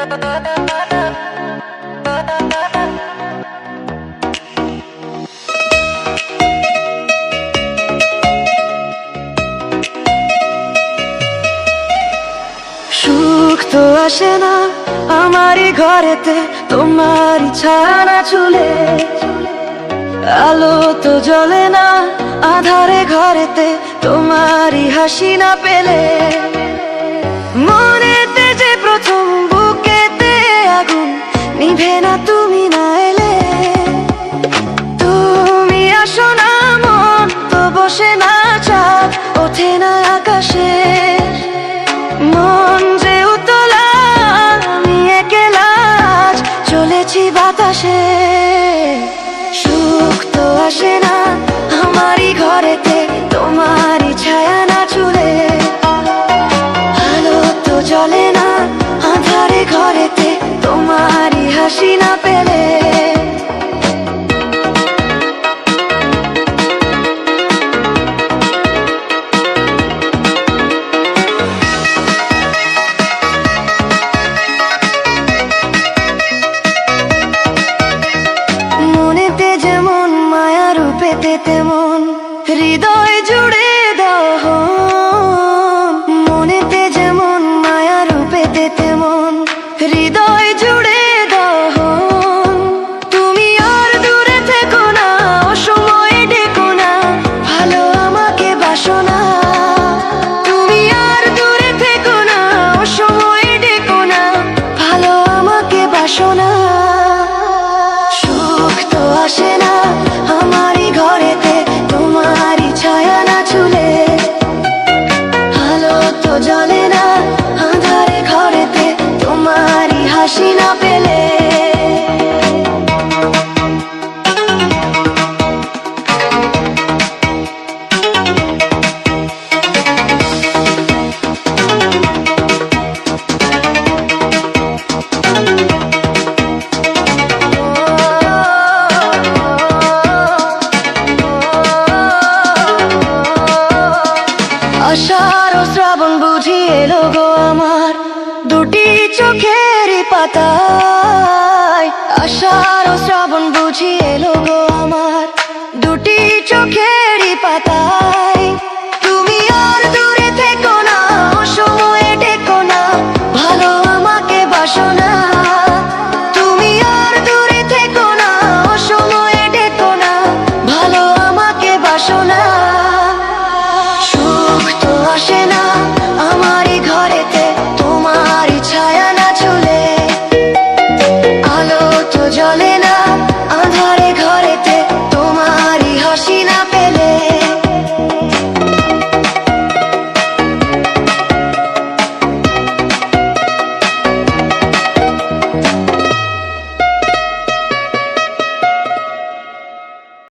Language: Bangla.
সুখ তো আসে না আমারই ঘরেতে, তোমারই ছায়া চুলে। আলো তো জ্বলে না আধারে ঘরেতে, তোমারই হাসি না পেলে। মনেতে যে প্রথম বুকেতে আগুন, নিভে না তুমি না এলে। তুমি আসো না মন তো বসে না চাঁদ, ওঠে না আকাশে। মন যে উতলা আমি একলা আজ চলেছি বাতাসে। সুখ তো আসে না আমারই ঘরেতে, তোমারই ছায়া না চুলে। আলো তো জ্বলে না আধারে ঘরেতে, তোমারই হাসি না পেলে। মনেতে যেমন মায়া রূপেতে তেমন হৃদয় জুড়ে দহন। মনেতে যেমন মায়া রূপেতে তেমন হৃদয় জুড়ে দহন। তুমি আর দূরে থেকো না, অসময়ে ডেকো না, ভালো আমাকে বাসো না। তুমি আর দূরে থেকো না, অসময়ে ডেকো না, ভালো আমাকে বাসো না। সুখ তো আসে না আমারই ঘরেতে, তোমারই ছায়া না চুলে। আলো তো জ্বলে না আঁধারে ঘরেতে, তোমারই হাসি না পেলে। আষাঢ় ও শ্রাবণ বুঝি এলো গো আমার দুটি চোখের পাতায়। আষাঢ় ও শ্রাবণ বুঝি